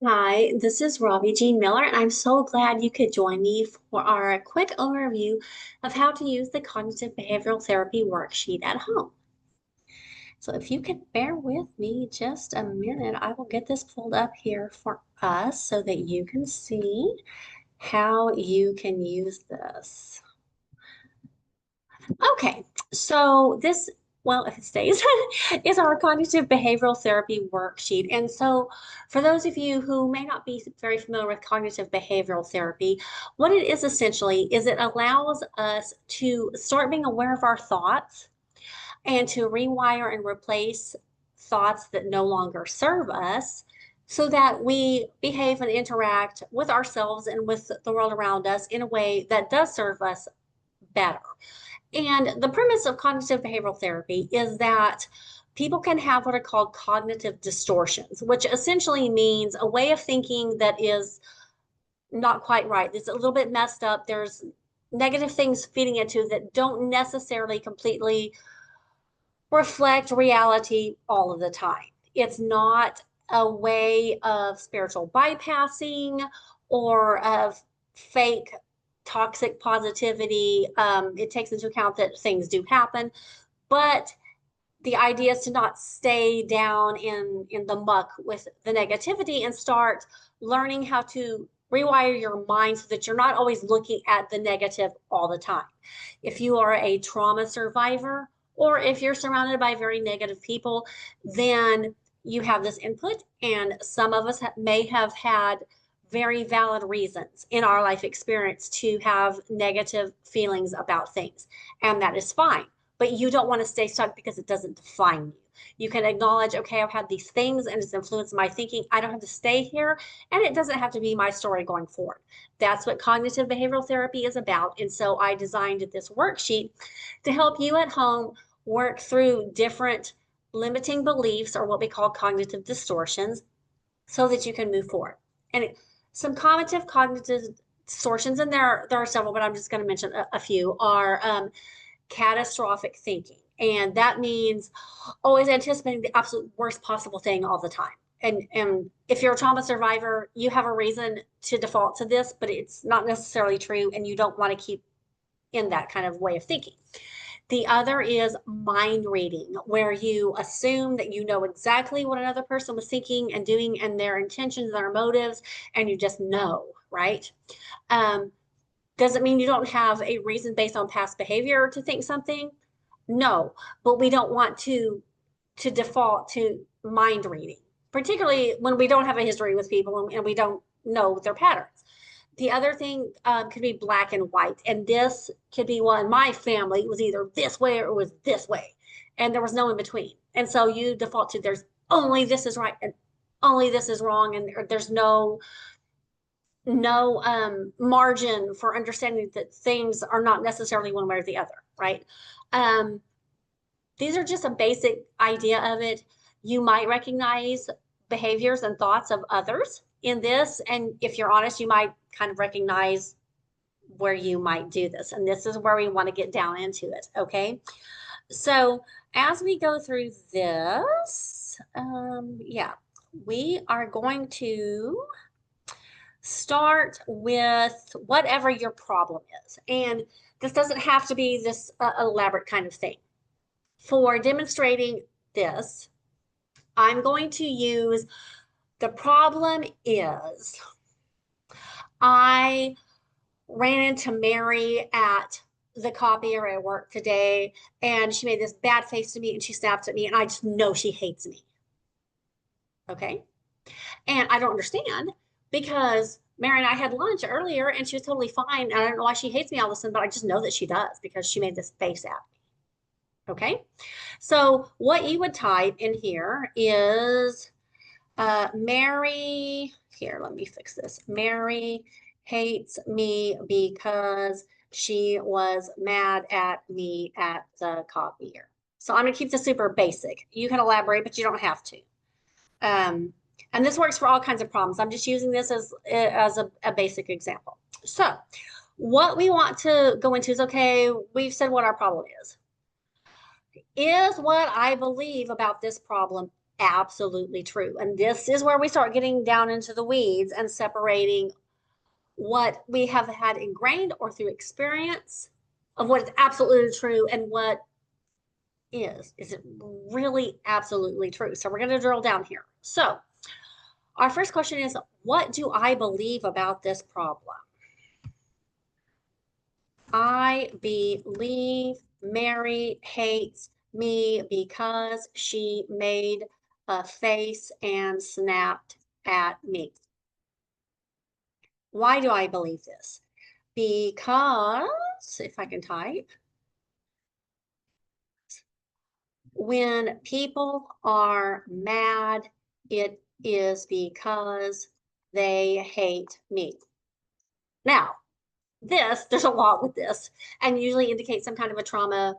Hi, this is Robbie Jean Miller, and I'm so glad you could join me for our quick overview of how to use the cognitive behavioral therapy worksheet at home. So, if you could bear with me just a minute, I will get this pulled up here for us so that you can see how you can use this. Okay, so this, well, if it stays, is our cognitive behavioral therapy worksheet. And so, for those of you who may not be very familiar with cognitive behavioral therapy, what it is essentially is it allows us to start being aware of our thoughts and to rewire and replace thoughts that no longer serve us so that we behave and interact with ourselves and with the world around us in a way that does serve us better. And the premise of cognitive behavioral therapy is that people can have what are called cognitive distortions, which essentially means a way of thinking that is not quite right. It's a little bit messed up. There's negative things feeding into that don't necessarily completely reflect reality all of the time. It's not a way of spiritual bypassing or of fake toxic positivity. It takes into account that things do happen, but the idea is to not stay down in the muck with the negativity and start learning how to rewire your mind so that you're not always looking at the negative all the time. If you are a trauma survivor or if you're surrounded by very negative people, then you have this input, and some of us may have had very valid reasons in our life experience to have negative feelings about things, and that is fine, but you don't want to stay stuck because it doesn't define you. You can acknowledge, okay, I've had these things and it's influenced my thinking. I don't have to stay here, and it doesn't have to be my story going forward. That's what cognitive behavioral therapy is about. And so I designed this worksheet to help you at home work through different limiting beliefs, or what we call cognitive distortions, so that you can move forward. And some cognitive distortions, and there are several, but I'm just going to mention a few, are catastrophic thinking. And that means always anticipating the absolute worst possible thing all the time. And if you're a trauma survivor, you have a reason to default to this, but it's not necessarily true, and you don't want to keep in that kind of way of thinking. The other is mind reading, where you assume that you know exactly what another person was thinking and doing and their intentions, their motives, and you just know, right? Um, does it mean you don't have a reason based on past behavior to think something? No, but we don't want to default to mind reading, particularly when we don't have a history with people and we don't know their patterns. The other thing could be black and white, and this could be, well, in my family, it was either this way or it was this way, and there was no in between. And so you default to there's only this is right and only this is wrong, and there's no margin for understanding that things are not necessarily one way or the other, right? Um, these are just a basic idea of it. You might recognize behaviors and thoughts of others in this. And if you're honest, you might kind of recognize where you might do this. And this is where we want to get down into it. Okay. So as we go through this, yeah, we are going to start with whatever your problem is. And this doesn't have to be this elaborate kind of thing. For demonstrating this, I'm going to use the problem is I ran into Mary at the copier at work today, and she made this bad face to me and she snapped at me, and I just know she hates me. Okay. And I don't understand because Mary and I had lunch earlier and she was totally fine. And I don't know why she hates me all of a sudden, but I just know that she does because she made this face at me. Okay. So what you would type in here is Mary, here, let me fix this. Mary hates me because she was mad at me at the copier. So I'm going to keep this super basic. You can elaborate, but you don't have to. And this works for all kinds of problems. I'm just using this as a basic example. So what we want to go into is, okay, we've said what our problem is. Is what I believe about this problem absolutely true. And this is where we start getting down into the weeds and separating what we have had ingrained or through experience of what is absolutely true and what is it really absolutely true? So we're going to drill down here. So our first question is, what do I believe about this problem? I believe Mary hates me because she made a face and snapped at me. Why do I believe this? Because, if I can type, when people are mad, it is because they hate me. Now, there's a lot with this, and usually indicates some kind of a trauma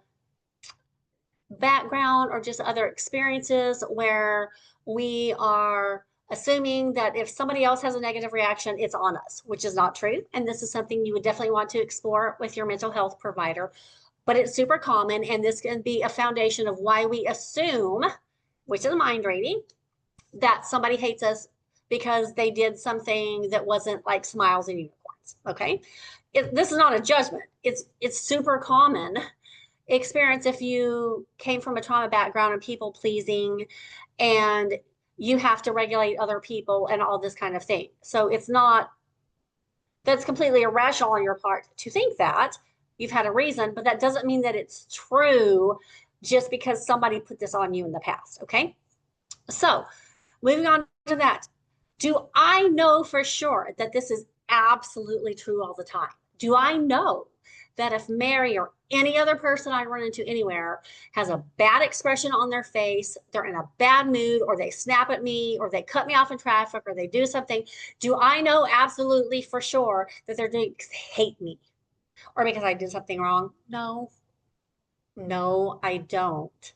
background or just other experiences where we are assuming that if somebody else has a negative reaction, it's on us, which is not true. And this is something you would definitely want to explore with your mental health provider. But it's super common, and this can be a foundation of why we assume, which is mind reading, that somebody hates us because they did something that wasn't like smiles and unicorns. Okay, this is not a judgment. It's super common experience if you came from a trauma background and people pleasing, and you have to regulate other people and all this kind of thing. So it's not, that's completely irrational on your part to think that. You've had a reason, but that doesn't mean that it's true just because somebody put this on you in the past. Okay, so moving on to that. Do I know for sure that this is absolutely true all the time? Do I know that if Mary or any other person I run into anywhere has a bad expression on their face, they're in a bad mood, or they snap at me, or they cut me off in traffic, or they do something, do I know absolutely for sure that they're doing because they hate me or because I did something wrong? No, no, I don't.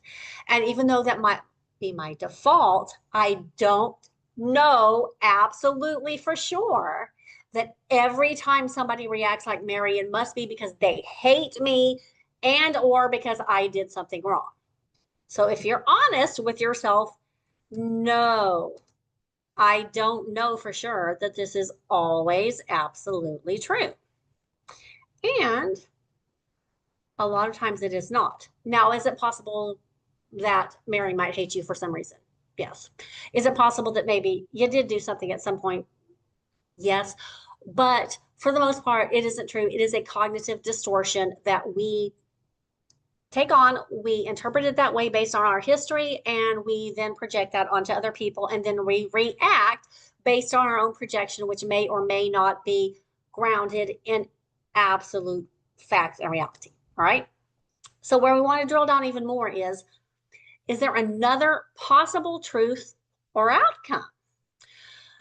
And even though that might be my default, I don't know absolutely for sure that every time somebody reacts like Mary, it must be because they hate me and or because I did something wrong. So if you're honest with yourself, no, I don't know for sure that this is always absolutely true. And a lot of times it is not. Now, is it possible that Mary might hate you for some reason? Yes. Is it possible that maybe you did do something at some point? Yes. But for the most part, it isn't true. It is a cognitive distortion that we take on. We interpret it that way based on our history, and we then project that onto other people, and then we react based on our own projection, which may or may not be grounded in absolute facts and reality. All right. So where we want to drill down even more is there another possible truth or outcome?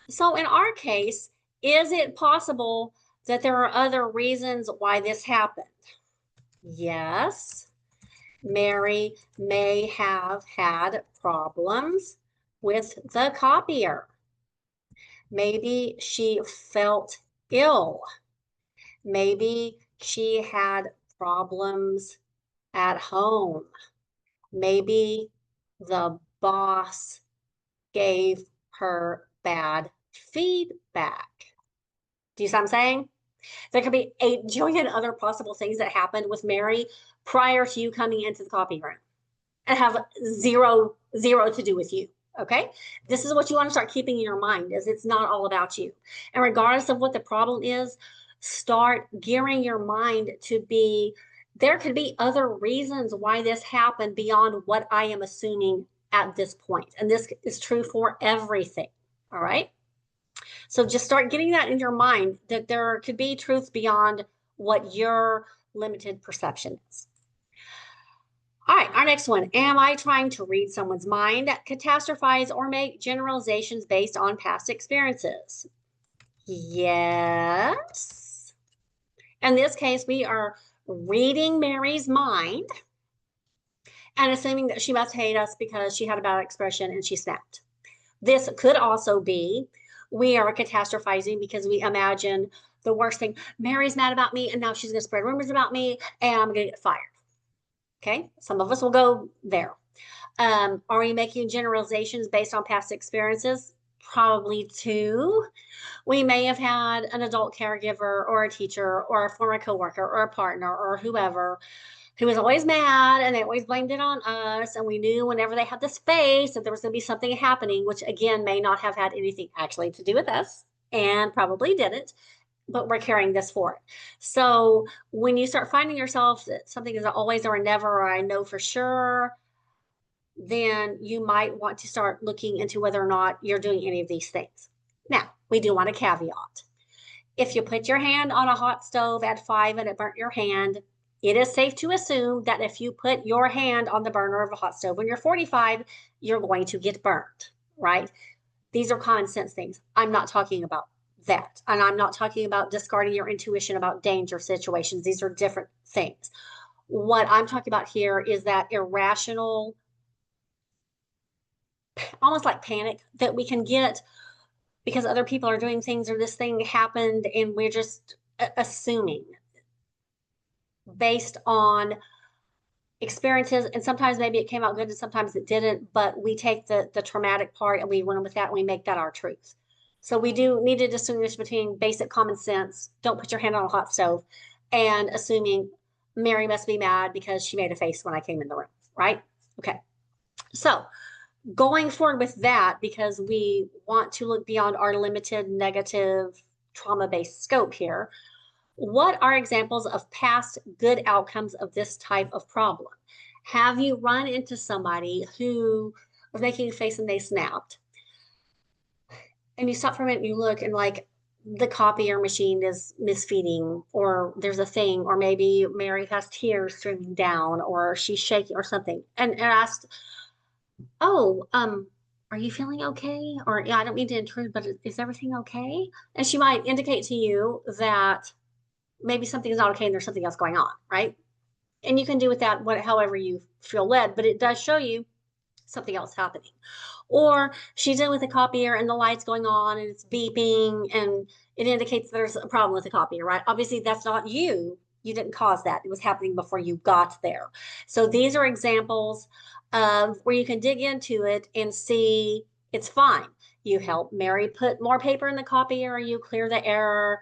So in our case, is it possible that there are other reasons why this happened? Yes. Mary may have had problems with the copier. Maybe she felt ill. Maybe she had problems at home. Maybe the boss gave her bad feedback. Do you see what I'm saying? There could be 8 jillion other possible things that happened with Mary prior to you coming into the copy room and have zero to do with you. Okay, this is what you want to start keeping in your mind, is it's not all about you. And regardless of what the problem is, start gearing your mind to be, there could be other reasons why this happened beyond what I am assuming at this point. And this is true for everything. All right. So just start getting that in your mind, that there could be truth beyond what your limited perception is. All right, our next one. Am I trying to read someone's mind, catastrophize, or make generalizations based on past experiences? Yes. In this case, we are reading Mary's mind and assuming that she must hate us because she had a bad expression and she snapped. This could also be, we are catastrophizing because we imagine the worst thing. Mary's mad about me, and now she's going to spread rumors about me, and I'm going to get fired. Okay, some of us will go there. Are we making generalizations based on past experiences? Probably too. We may have had an adult caregiver or a teacher or a former coworker or a partner or whoever who was always mad and they always blamed it on us. And we knew whenever they had this face that there was going to be something happening, which again may not have had anything actually to do with us and probably didn't, but we're carrying this forward. So when you start finding yourself that something is always or never, or I know for sure, then you might want to start looking into whether or not you're doing any of these things. Now, we do want a caveat. If you put your hand on a hot stove at 5 and it burnt your hand, it is safe to assume that if you put your hand on the burner of a hot stove when you're 45, you're going to get burnt, right? These are common sense things. I'm not talking about that. And I'm not talking about discarding your intuition about danger situations. These are different things. What I'm talking about here is that irrational, almost like panic that we can get because other people are doing things or this thing happened and we're just assuming based on experiences, and sometimes maybe it came out good and sometimes it didn't, but we take the traumatic part and we run with that and we make that our truth. So we do need to distinguish between basic common sense, don't put your hand on a hot stove, and assuming Mary must be mad because she made a face when I came in the room, right? Okay. So going forward with that, because we want to look beyond our limited negative trauma-based scope here, what are examples of past good outcomes of this type of problem? Have you run into somebody who was making a face and they snapped? And you stop for a minute and you look and like the copier machine is misfeeding, or there's a thing, or maybe Mary has tears streaming down, or she's shaking or something. And asked, oh, are you feeling okay? Or yeah, I don't mean to intrude, but is everything okay? And she might indicate to you that maybe something is not okay and there's something else going on, right? And you can do with that however you feel led, but it does show you something else happening. Or she's in with a copier and the light's going on and it's beeping and it indicates there's a problem with the copier, right? Obviously, that's not you. You didn't cause that. It was happening before you got there. So these are examples of where you can dig into it and see it's fine. You help Mary put more paper in the copier, or you clear the error,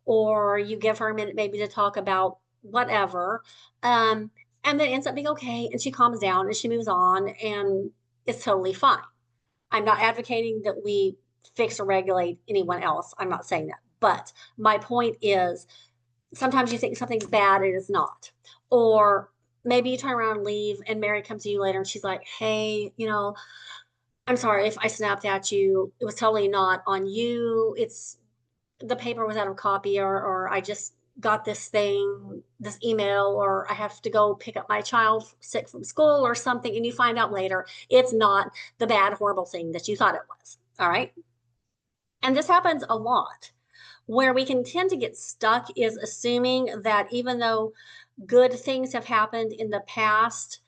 or you give her a minute maybe to talk about whatever. And then it ends up being okay. And she calms down and she moves on and it's totally fine. I'm not advocating that we fix or regulate anyone else. I'm not saying that. But my point is sometimes you think something's bad and it's not. Or maybe you turn around and leave and Mary comes to you later and she's like, hey, I'm sorry if I snapped at you. It was totally not on you. It's the paper was out of copy, or I just got this thing, this email, or I have to go pick up my child sick from school or something. And you find out later it's not the bad, horrible thing that you thought it was. All right. And this happens a lot. Where we can tend to get stuck is assuming that even though good things have happened in the past,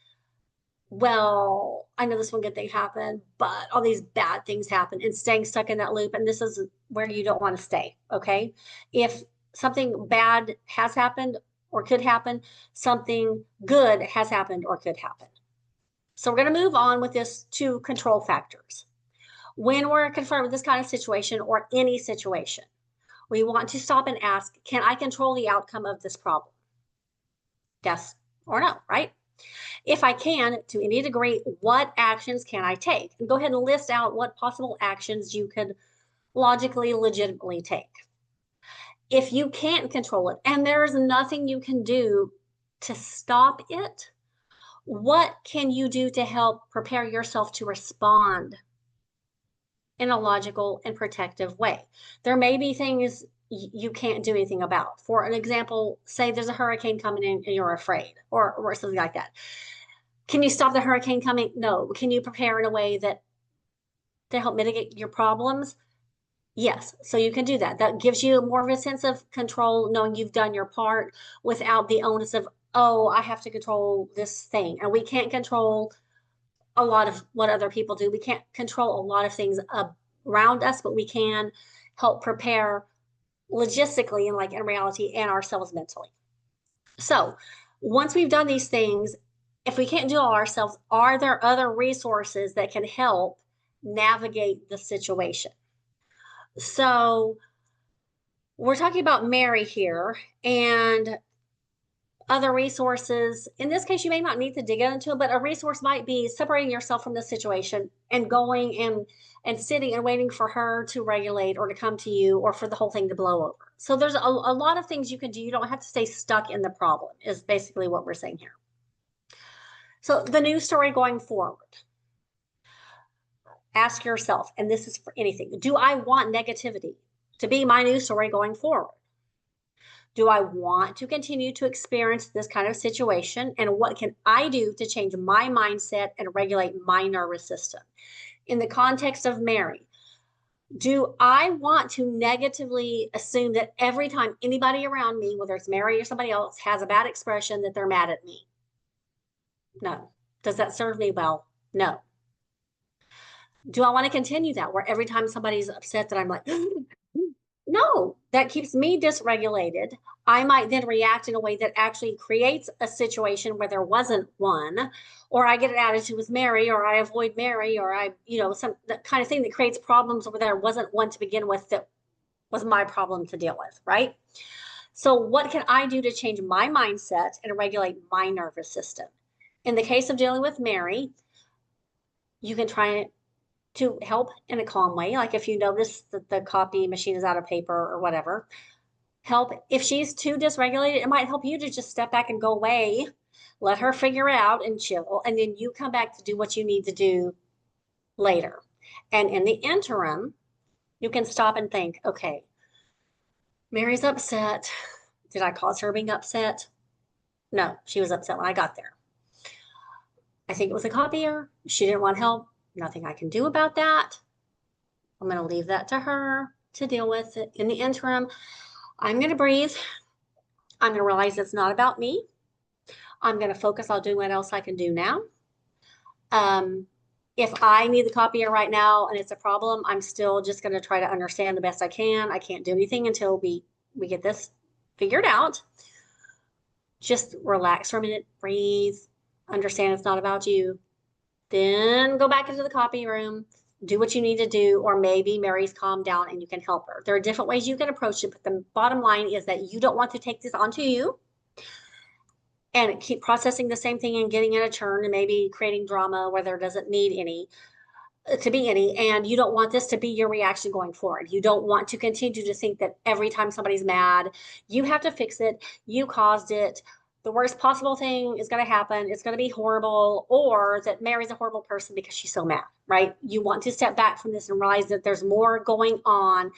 well, I know this one good thing happened, but all these bad things happen, and staying stuck in that loop. And this is where you don't want to stay. Okay. If something bad has happened or could happen, something good has happened or could happen. So we're going to move on with this to control factors. When we're confronted with this kind of situation or any situation, we want to stop and ask, can I control the outcome of this problem? Yes or no, right? If I can, to any degree, what actions can I take? And go ahead and list out what possible actions you could logically, legitimately take. If you can't control it and there's nothing you can do to stop it, what can you do to help prepare yourself to respond in a logical and protective way? There may be things you can't do anything about. For an example, say there's a hurricane coming in and you're afraid, or something like that. Can you stop the hurricane coming? No. Can you prepare in a way that to help mitigate your problems? Yes. So you can do that. That gives you more of a sense of control, knowing you've done your part without the onus of, oh, I have to control this thing. And we can't control a lot of what other people do. We can't control a lot of things around us, but we can help prepare logistically and like in reality and ourselves mentally. So once we've done these things, if we can't do it all ourselves, are there other resources that can help navigate the situation? So we're talking about Mary here, and other resources. In this case, you may not need to dig into it, but a resource might be separating yourself from the situation and going and sitting and waiting for her to regulate or to come to you or for the whole thing to blow over. So there's a lot of things you can do. You don't have to stay stuck in the problem, is basically what we're saying here. So the news story going forward, ask yourself, and this is for anything, do I want negativity to be my news story going forward? Do I want to continue to experience this kind of situation? And what can I do to change my mindset and regulate my nervous system? In the context of Mary, do I want to negatively assume that every time anybody around me, whether it's Mary or somebody else, has a bad expression, that they're mad at me? No. Does that serve me well? No. Do I want to continue that where every time somebody's upset that I'm like, no, that keeps me dysregulated. I might then react in a way that actually creates a situation where there wasn't one, or I get an attitude with Mary, or I avoid Mary, or some that kind of thing that creates problems where there wasn't one to begin with that was my problem to deal with, right? So what can I do to change my mindset and regulate my nervous system? In the case of dealing with Mary, you can try to help in a calm way. Like if you notice that the copy machine is out of paper or whatever, help. If she's too dysregulated, it might help you to just step back and go away, let her figure it out and chill. And then you come back to do what you need to do later. And in the interim, you can stop and think, okay, Mary's upset. Did I cause her being upset? No, she was upset when I got there. I think it was a copier. She didn't want help. Nothing I can do about that. I'm going to leave that to her to deal with it. In the interim, I'm going to breathe. I'm going to realize it's not about me. I'm going to focus on doing what else I can do now. If I need the copier right now and it's a problem, I'm still just going to try to understand the best I can. I can't do anything until we get this figured out. Just relax for a minute, breathe, understand it's not about you. Then go back into the copy room, do what you need to do, or maybe Mary's calmed down and you can help her. There are different ways you can approach it, but the bottom line is that you don't want to take this onto you and keep processing the same thing and getting in a turn and maybe creating drama where there doesn't need any to be any. And you don't want this to be your reaction going forward. You don't want to continue to think that every time somebody's mad, you have to fix it. You caused it. The worst possible thing is going to happen. It's going to be horrible, or that Mary's a horrible person because she's so mad, right? You want to step back from this and realize that there's more going on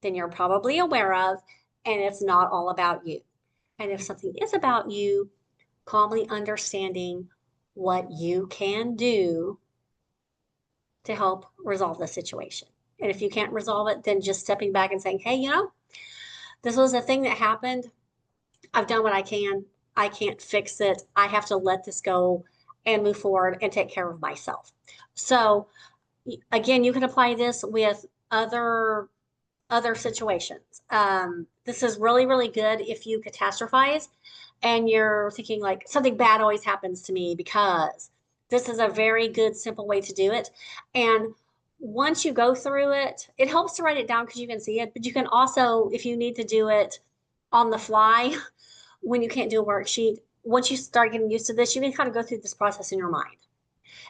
than you're probably aware of, and it's not all about you. And if something is about you, calmly understanding what you can do to help resolve the situation. And if you can't resolve it, then just stepping back and saying, hey, this was a thing that happened. I've done what I can. I can't fix it. I have to let this go and move forward and take care of myself. So again, you can apply this with other situations. This is really, really good if you catastrophize and you're thinking like something bad always happens to me, because this is a very good, simple way to do it. And once you go through it, it helps to write it down because you can see it, but you can also, if you need to do it on the fly, when you can't do a worksheet, once you start getting used to this, you can kind of go through this process in your mind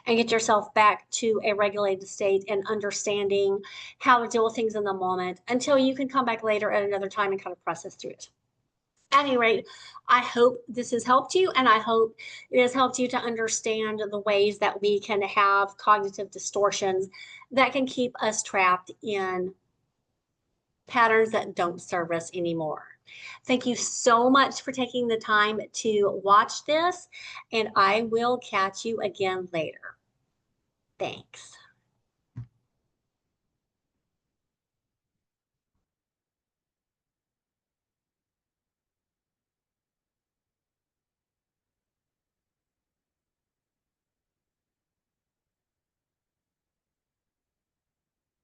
and get yourself back to a regulated state and understanding how to deal with things in the moment until you can come back later at another time and kind of process through it. At any rate, I hope this has helped you, and I hope it has helped you to understand the ways that we can have cognitive distortions that can keep us trapped in patterns that don't serve us anymore. Thank you so much for taking the time to watch this, and I will catch you again later. Thanks.